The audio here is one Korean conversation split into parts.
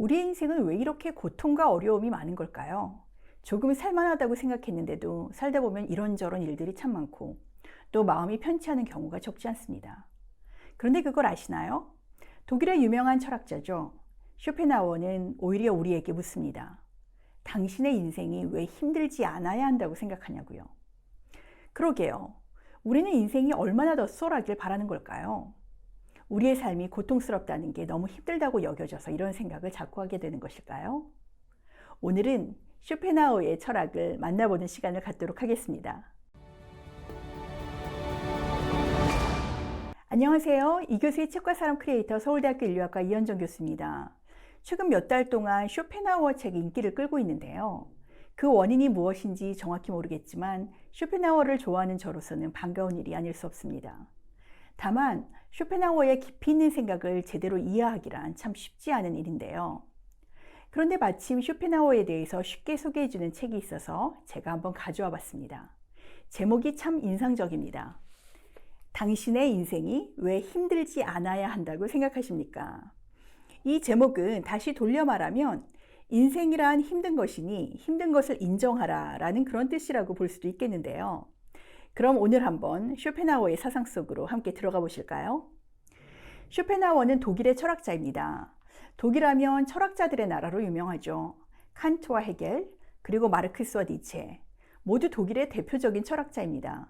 우리의 인생은 왜 이렇게 고통과 어려움이 많은 걸까요? 조금 살만하다고 생각했는데도 살다 보면 이런저런 일들이 참 많고 또 마음이 편치 않은 경우가 적지 않습니다. 그런데 그걸 아시나요? 독일의 유명한 철학자죠. 쇼펜하우어는 오히려 우리에게 묻습니다. 당신의 인생이 왜 힘들지 않아야 한다고 생각하냐고요. 그러게요. 우리는 인생이 얼마나 더 수월하길 바라는 걸까요? 우리의 삶이 고통스럽다는 게 너무 힘들다고 여겨져서 이런 생각을 자꾸 하게 되는 것일까요? 오늘은 쇼펜하우어의 철학을 만나보는 시간을 갖도록 하겠습니다. 안녕하세요. 이 교수의 책과 사람 크리에이터 서울대학교 인류학과 이현정 교수입니다. 최근 몇 달 동안 쇼펜하우어 책이 인기를 끌고 있는데요. 그 원인이 무엇인지 정확히 모르겠지만 쇼펜하우어를 좋아하는 저로서는 반가운 일이 아닐 수 없습니다. 다만 쇼펜하우어의 깊이 있는 생각을 제대로 이해하기란 참 쉽지 않은 일인데요. 그런데 마침 쇼펜하우어에 대해서 쉽게 소개해주는 책이 있어서 제가 한번 가져와 봤습니다. 제목이 참 인상적입니다. 당신의 인생이 왜 힘들지 않아야 한다고 생각하십니까? 이 제목은 다시 돌려 말하면 인생이란 힘든 것이니 힘든 것을 인정하라 라는 그런 뜻이라고 볼 수도 있겠는데요. 그럼 오늘 한번 쇼펜하우어의 사상 속으로 함께 들어가 보실까요? 쇼펜하우어는 독일의 철학자입니다. 독일하면 철학자들의 나라로 유명하죠. 칸트와 헤겔, 그리고 마르크스와 니체, 모두 독일의 대표적인 철학자입니다.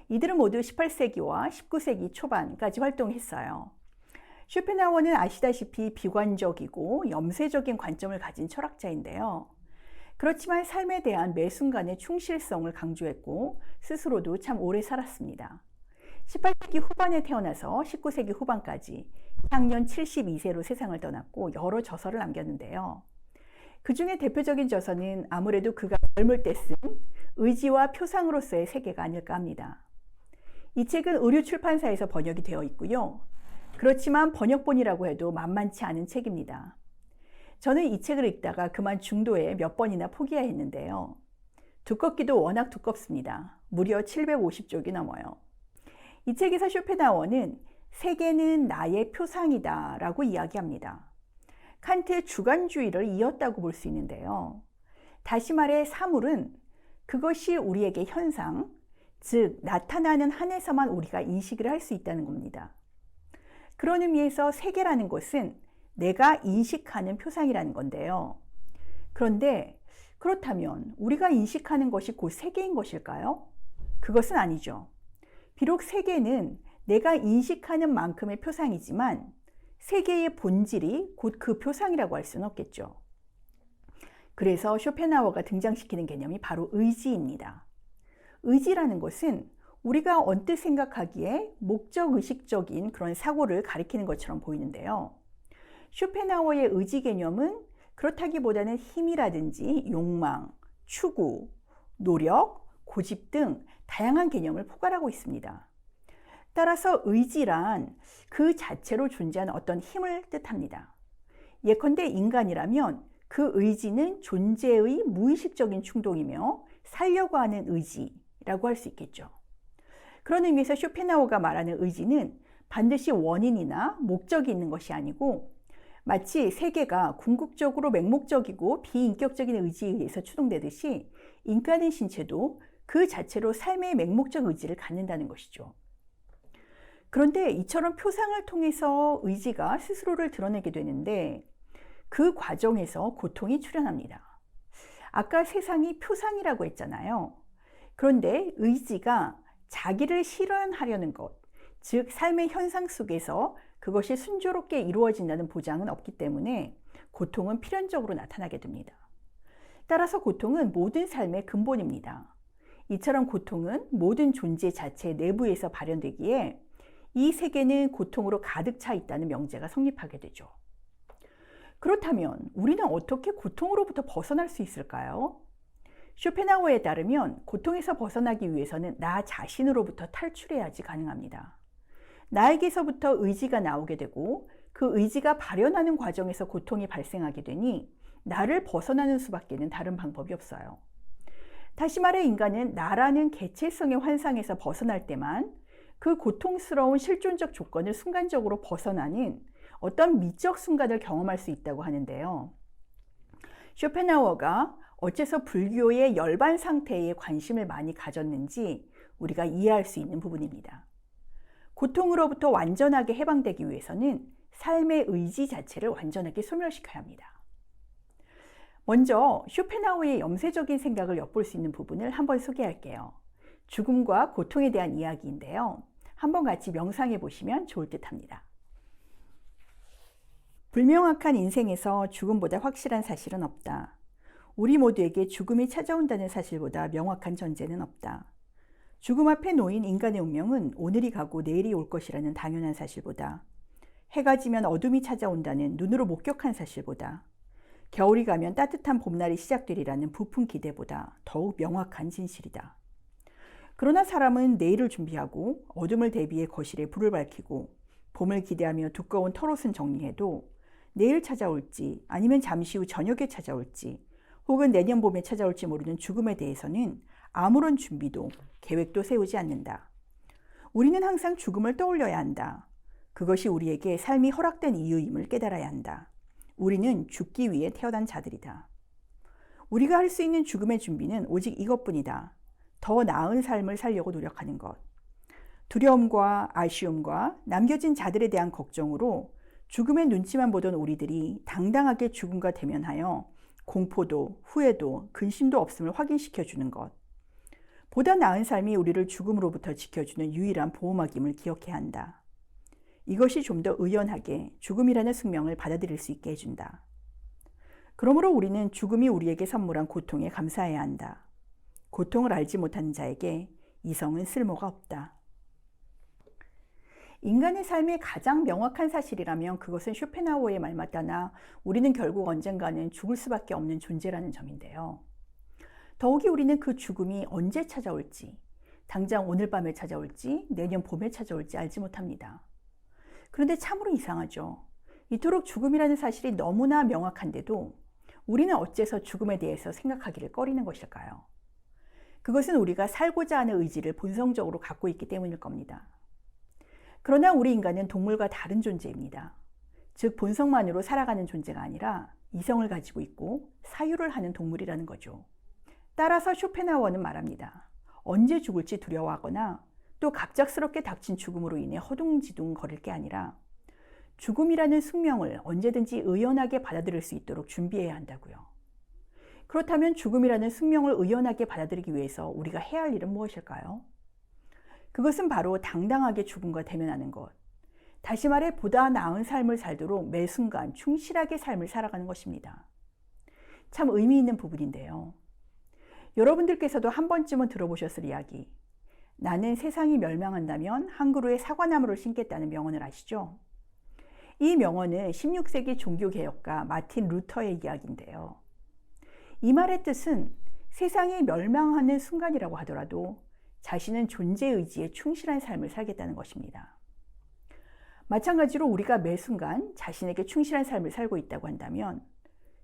이들은 모두 18세기와 19세기 초반까지 활동했어요. 쇼펜하우어는 아시다시피 비관적이고 염세적인 관점을 가진 철학자인데요. 그렇지만 삶에 대한 매 순간의 충실성을 강조했고 스스로도 참 오래 살았습니다. 18세기 후반에 태어나서 19세기 후반까지 향년 72세로 세상을 떠났고 여러 저서를 남겼는데요. 그 중에 대표적인 저서는 아무래도 그가 젊을 때 쓴 의지와 표상으로서의 세계가 아닐까 합니다. 이 책은 의류 출판사에서 번역이 되어 있고요. 그렇지만 번역본이라고 해도 만만치 않은 책입니다. 저는 이 책을 읽다가 그만 중도에 몇 번이나 포기해야 했는데요. 두껍기도 워낙 두껍습니다. 무려 750쪽이 넘어요. 이 책에서 쇼펜하우어는 세계는 나의 표상이다 라고 이야기합니다. 칸트의 주관주의를 이었다고 볼 수 있는데요. 다시 말해 사물은 그것이 우리에게 현상, 즉 나타나는 한에서만 우리가 인식을 할 수 있다는 겁니다. 그런 의미에서 세계라는 것은 내가 인식하는 표상이라는 건데요. 그런데 그렇다면 우리가 인식하는 것이 곧 세계인 것일까요? 그것은 아니죠. 비록 세계는 내가 인식하는 만큼의 표상이지만 세계의 본질이 곧 그 표상이라고 할 수는 없겠죠. 그래서 쇼펜하우어가 등장시키는 개념이 바로 의지입니다. 의지라는 것은 우리가 언뜻 생각하기에 목적의식적인 그런 사고를 가리키는 것처럼 보이는데요. 쇼펜하우어의 의지 개념은 그렇다기보다는 힘이라든지 욕망, 추구, 노력, 고집 등 다양한 개념을 포괄하고 있습니다. 따라서 의지란 그 자체로 존재하는 어떤 힘을 뜻합니다. 예컨대 인간이라면 그 의지는 존재의 무의식적인 충동이며 살려고 하는 의지라고 할 수 있겠죠. 그런 의미에서 쇼펜하우어가 말하는 의지는 반드시 원인이나 목적이 있는 것이 아니고 마치 세계가 궁극적으로 맹목적이고 비인격적인 의지에 의해서 추동되듯이 인간의 신체도 그 자체로 삶의 맹목적 의지를 갖는다는 것이죠. 그런데 이처럼 표상을 통해서 의지가 스스로를 드러내게 되는데 그 과정에서 고통이 출현합니다. 아까 세상이 표상이라고 했잖아요. 그런데 의지가 자기를 실현하려는 것, 즉 삶의 현상 속에서 그것이 순조롭게 이루어진다는 보장은 없기 때문에 고통은 필연적으로 나타나게 됩니다. 따라서 고통은 모든 삶의 근본입니다. 이처럼 고통은 모든 존재 자체 내부에서 발현되기에 이 세계는 고통으로 가득 차 있다는 명제가 성립하게 되죠. 그렇다면 우리는 어떻게 고통으로부터 벗어날 수 있을까요? 쇼펜하우어에 따르면 고통에서 벗어나기 위해서는 나 자신으로부터 탈출해야지 가능합니다. 나에게서부터 의지가 나오게 되고 그 의지가 발현하는 과정에서 고통이 발생하게 되니 나를 벗어나는 수밖에는 다른 방법이 없어요. 다시 말해 인간은 나라는 개체성의 환상에서 벗어날 때만 그 고통스러운 실존적 조건을 순간적으로 벗어나는 어떤 미적 순간을 경험할 수 있다고 하는데요. 쇼펜하우어가 어째서 불교의 열반 상태에 관심을 많이 가졌는지 우리가 이해할 수 있는 부분입니다. 고통으로부터 완전하게 해방되기 위해서는 삶의 의지 자체를 완전하게 소멸시켜야 합니다. 먼저 쇼펜하우어의 염세적인 생각을 엿볼 수 있는 부분을 한번 소개할게요. 죽음과 고통에 대한 이야기인데요. 한번 같이 명상해 보시면 좋을 듯 합니다. 불명확한 인생에서 죽음보다 확실한 사실은 없다. 우리 모두에게 죽음이 찾아온다는 사실보다 명확한 전제는 없다. 죽음 앞에 놓인 인간의 운명은 오늘이 가고 내일이 올 것이라는 당연한 사실보다, 해가 지면 어둠이 찾아온다는 눈으로 목격한 사실보다, 겨울이 가면 따뜻한 봄날이 시작되리라는 부푼 기대보다 더욱 명확한 진실이다. 그러나 사람은 내일을 준비하고 어둠을 대비해 거실에 불을 밝히고 봄을 기대하며 두꺼운 털옷은 정리해도 내일 찾아올지 아니면 잠시 후 저녁에 찾아올지 혹은 내년 봄에 찾아올지 모르는 죽음에 대해서는 아무런 준비도 계획도 세우지 않는다. 우리는 항상 죽음을 떠올려야 한다. 그것이 우리에게 삶이 허락된 이유임을 깨달아야 한다. 우리는 죽기 위해 태어난 자들이다. 우리가 할 수 있는 죽음의 준비는 오직 이것뿐이다. 더 나은 삶을 살려고 노력하는 것. 두려움과 아쉬움과 남겨진 자들에 대한 걱정으로 죽음의 눈치만 보던 우리들이 당당하게 죽음과 대면하여 공포도 후회도 근심도 없음을 확인시켜 주는 것. 보다 나은 삶이 우리를 죽음으로부터 지켜주는 유일한 보호막임을 기억해야 한다. 이것이 좀 더 의연하게 죽음이라는 숙명을 받아들일 수 있게 해준다. 그러므로 우리는 죽음이 우리에게 선물한 고통에 감사해야 한다. 고통을 알지 못하는 자에게 이성은 쓸모가 없다. 인간의 삶의 가장 명확한 사실이라면 그것은 쇼펜하우어의 말 맞다나 우리는 결국 언젠가는 죽을 수밖에 없는 존재라는 점인데요. 더욱이 우리는 그 죽음이 언제 찾아올지, 당장 오늘 밤에 찾아올지, 내년 봄에 찾아올지 알지 못합니다. 그런데 참으로 이상하죠. 이토록 죽음이라는 사실이 너무나 명확한데도 우리는 어째서 죽음에 대해서 생각하기를 꺼리는 것일까요? 그것은 우리가 살고자 하는 의지를 본성적으로 갖고 있기 때문일 겁니다. 그러나 우리 인간은 동물과 다른 존재입니다. 즉 본성만으로 살아가는 존재가 아니라 이성을 가지고 있고 사유를 하는 동물이라는 거죠. 따라서 쇼펜하우어는 말합니다. 언제 죽을지 두려워하거나 또 갑작스럽게 닥친 죽음으로 인해 허둥지둥 거릴 게 아니라 죽음이라는 숙명을 언제든지 의연하게 받아들일 수 있도록 준비해야 한다고요. 그렇다면 죽음이라는 숙명을 의연하게 받아들이기 위해서 우리가 해야 할 일은 무엇일까요? 그것은 바로 당당하게 죽음과 대면하는 것. 다시 말해 보다 나은 삶을 살도록 매 순간 충실하게 삶을 살아가는 것입니다. 참 의미 있는 부분인데요. 여러분들께서도 한 번쯤은 들어보셨을 이야기. 나는 세상이 멸망한다면 한 그루의 사과나무를 심겠다는 명언을 아시죠? 이 명언은 16세기 종교개혁가 마틴 루터의 이야기인데요. 이 말의 뜻은 세상이 멸망하는 순간이라고 하더라도 자신은 존재의지에 충실한 삶을 살겠다는 것입니다. 마찬가지로 우리가 매 순간 자신에게 충실한 삶을 살고 있다고 한다면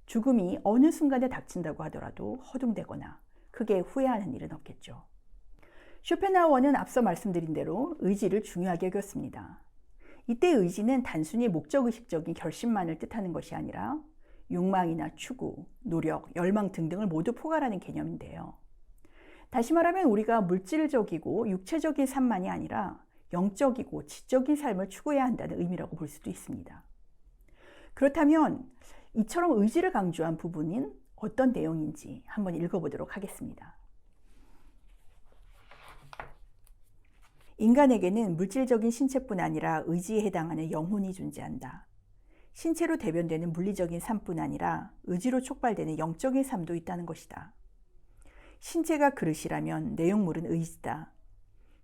죽음이 어느 순간에 닥친다고 하더라도 허둥대거나 크게 후회하는 일은 없겠죠. 쇼펜하우어는 앞서 말씀드린 대로 의지를 중요하게 여겼습니다. 이때 의지는 단순히 목적의식적인 결심만을 뜻하는 것이 아니라 욕망이나 추구, 노력, 열망 등등을 모두 포괄하는 개념인데요. 다시 말하면 우리가 물질적이고 육체적인 삶만이 아니라 영적이고 지적인 삶을 추구해야 한다는 의미라고 볼 수도 있습니다. 그렇다면 이처럼 의지를 강조한 부분인 어떤 내용인지 한번 읽어보도록 하겠습니다. 인간에게는 물질적인 신체뿐 아니라 의지에 해당하는 영혼이 존재한다. 신체로 대변되는 물리적인 삶뿐 아니라 의지로 촉발되는 영적인 삶도 있다는 것이다. 신체가 그릇이라면 내용물은 의지다.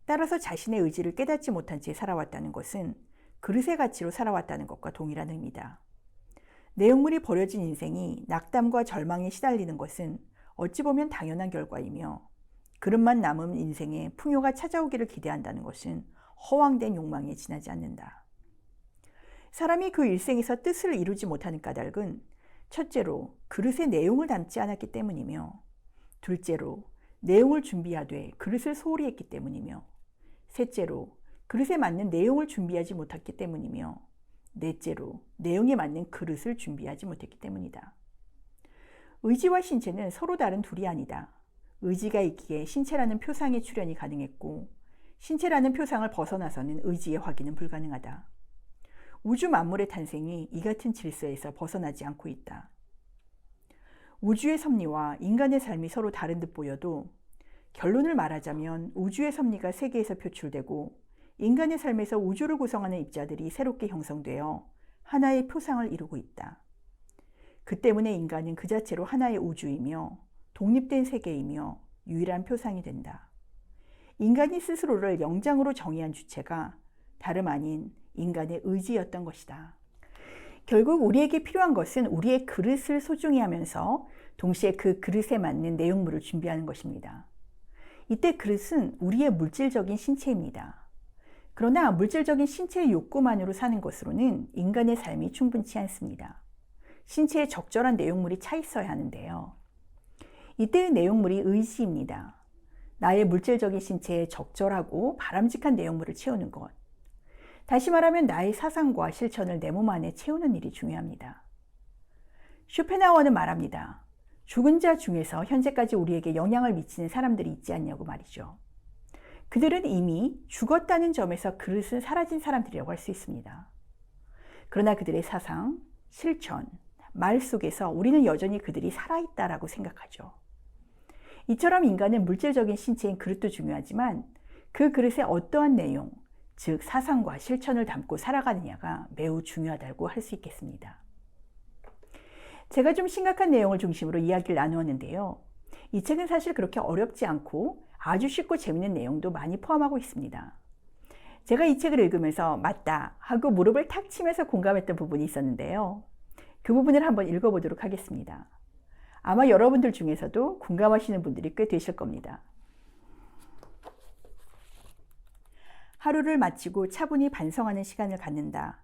따라서 자신의 의지를 깨닫지 못한 채 살아왔다는 것은 그릇의 가치로 살아왔다는 것과 동일한 의미다. 내용물이 버려진 인생이 낙담과 절망에 시달리는 것은 어찌 보면 당연한 결과이며 그릇만 남은 인생에 풍요가 찾아오기를 기대한다는 것은 허황된 욕망에 지나지 않는다. 사람이 그 일생에서 뜻을 이루지 못하는 까닭은 첫째로 그릇의 내용을 담지 않았기 때문이며 둘째로 내용을 준비하되 그릇을 소홀히 했기 때문이며 셋째로 그릇에 맞는 내용을 준비하지 못했기 때문이며 넷째로 내용에 맞는 그릇을 준비하지 못했기 때문이다. 의지와 신체는 서로 다른 둘이 아니다. 의지가 있기에 신체라는 표상의 출현이 가능했고 신체라는 표상을 벗어나서는 의지의 확인은 불가능하다. 우주 만물의 탄생이 이 같은 질서에서 벗어나지 않고 있다. 우주의 섭리와 인간의 삶이 서로 다른 듯 보여도 결론을 말하자면 우주의 섭리가 세계에서 표출되고 인간의 삶에서 우주를 구성하는 입자들이 새롭게 형성되어 하나의 표상을 이루고 있다. 그 때문에 인간은 그 자체로 하나의 우주이며 독립된 세계이며 유일한 표상이 된다. 인간이 스스로를 영장으로 정의한 주체가 다름 아닌 인간의 의지였던 것이다. 결국 우리에게 필요한 것은 우리의 그릇을 소중히 하면서 동시에 그 그릇에 맞는 내용물을 준비하는 것입니다. 이때 그릇은 우리의 물질적인 신체입니다. 그러나 물질적인 신체의 욕구만으로 사는 것으로는 인간의 삶이 충분치 않습니다. 신체에 적절한 내용물이 차 있어야 하는데요. 이때의 내용물이 의지입니다. 나의 물질적인 신체에 적절하고 바람직한 내용물을 채우는 것. 다시 말하면 나의 사상과 실천을 내 몸 안에 채우는 일이 중요합니다. 쇼펜하우어는 말합니다. 죽은 자 중에서 현재까지 우리에게 영향을 미치는 사람들이 있지 않냐고 말이죠. 그들은 이미 죽었다는 점에서 그릇은 사라진 사람들이라고 할 수 있습니다. 그러나 그들의 사상, 실천, 말 속에서 우리는 여전히 그들이 살아있다라고 생각하죠. 이처럼 인간은 물질적인 신체인 그릇도 중요하지만 그 그릇에 어떠한 내용, 즉 사상과 실천을 담고 살아가느냐가 매우 중요하다고 할 수 있겠습니다. 제가 좀 심각한 내용을 중심으로 이야기를 나누었는데요. 이 책은 사실 그렇게 어렵지 않고 아주 쉽고 재밌는 내용도 많이 포함하고 있습니다. 제가 이 책을 읽으면서 맞다 하고 무릎을 탁 치면서 공감했던 부분이 있었는데요. 그 부분을 한번 읽어보도록 하겠습니다. 아마 여러분들 중에서도 공감하시는 분들이 꽤 되실 겁니다. 하루를 마치고 차분히 반성하는 시간을 갖는다.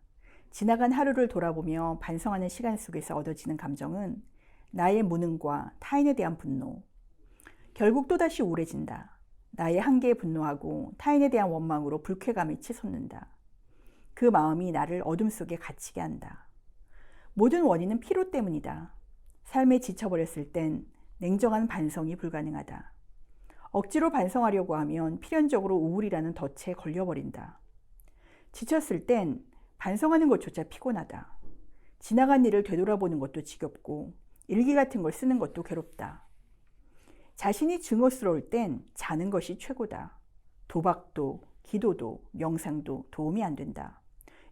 지나간 하루를 돌아보며 반성하는 시간 속에서 얻어지는 감정은 나의 무능과 타인에 대한 분노, 결국 또다시 우울해진다. 나의 한계에 분노하고 타인에 대한 원망으로 불쾌감이 치솟는다. 그 마음이 나를 어둠 속에 갇히게 한다. 모든 원인은 피로 때문이다. 삶에 지쳐버렸을 땐 냉정한 반성이 불가능하다. 억지로 반성하려고 하면 필연적으로 우울이라는 덫에 걸려버린다. 지쳤을 땐 반성하는 것조차 피곤하다. 지나간 일을 되돌아보는 것도 지겹고 일기 같은 걸 쓰는 것도 괴롭다. 자신이 증오스러울 땐 자는 것이 최고다. 도박도, 기도도, 명상도 도움이 안 된다.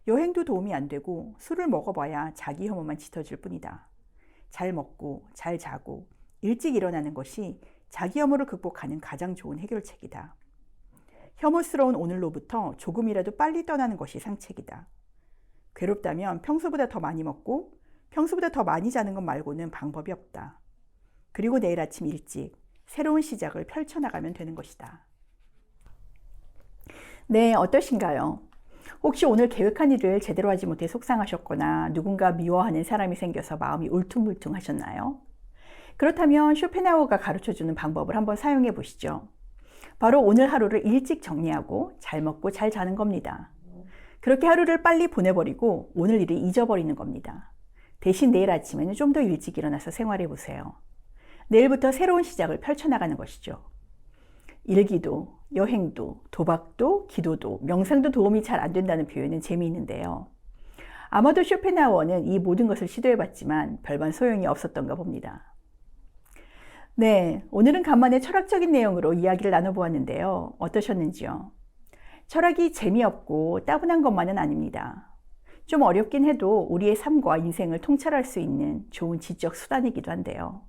여행도 도움이 안 되고 술을 먹어봐야 자기 혐오만 짙어질 뿐이다. 잘 먹고 잘 자고 일찍 일어나는 것이 자기 혐오를 극복하는 가장 좋은 해결책이다. 혐오스러운 오늘로부터 조금이라도 빨리 떠나는 것이 상책이다. 괴롭다면 평소보다 더 많이 먹고 평소보다 더 많이 자는 것 말고는 방법이 없다. 그리고 내일 아침 일찍 새로운 시작을 펼쳐나가면 되는 것이다. 네, 어떠신가요? 혹시 오늘 계획한 일을 제대로 하지 못해 속상하셨거나 누군가 미워하는 사람이 생겨서 마음이 울퉁불퉁하셨나요? 그렇다면 쇼펜하우어가 가르쳐주는 방법을 한번 사용해 보시죠. 바로 오늘 하루를 일찍 정리하고 잘 먹고 잘 자는 겁니다. 그렇게 하루를 빨리 보내버리고 오늘 일을 잊어버리는 겁니다. 대신 내일 아침에는 좀 더 일찍 일어나서 생활해 보세요. 내일부터 새로운 시작을 펼쳐나가는 것이죠. 일기도, 여행도, 도박도, 기도도, 명상도 도움이 잘 안 된다는 표현은 재미있는데요. 아마도 쇼펜하우어는 이 모든 것을 시도해봤지만 별반 소용이 없었던가 봅니다. 네, 오늘은 간만에 철학적인 내용으로 이야기를 나눠보았는데요. 어떠셨는지요? 철학이 재미없고 따분한 것만은 아닙니다. 좀 어렵긴 해도 우리의 삶과 인생을 통찰할 수 있는 좋은 지적 수단이기도 한데요.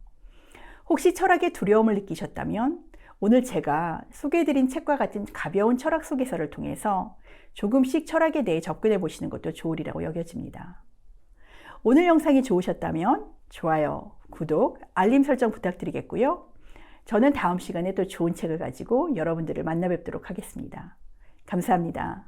혹시 철학에 두려움을 느끼셨다면 오늘 제가 소개해드린 책과 같은 가벼운 철학 소개서를 통해서 조금씩 철학에 대해 접근해 보시는 것도 좋으리라고 여겨집니다. 오늘 영상이 좋으셨다면 좋아요, 구독, 알림 설정 부탁드리겠고요. 저는 다음 시간에 또 좋은 책을 가지고 여러분들을 만나 뵙도록 하겠습니다. 감사합니다.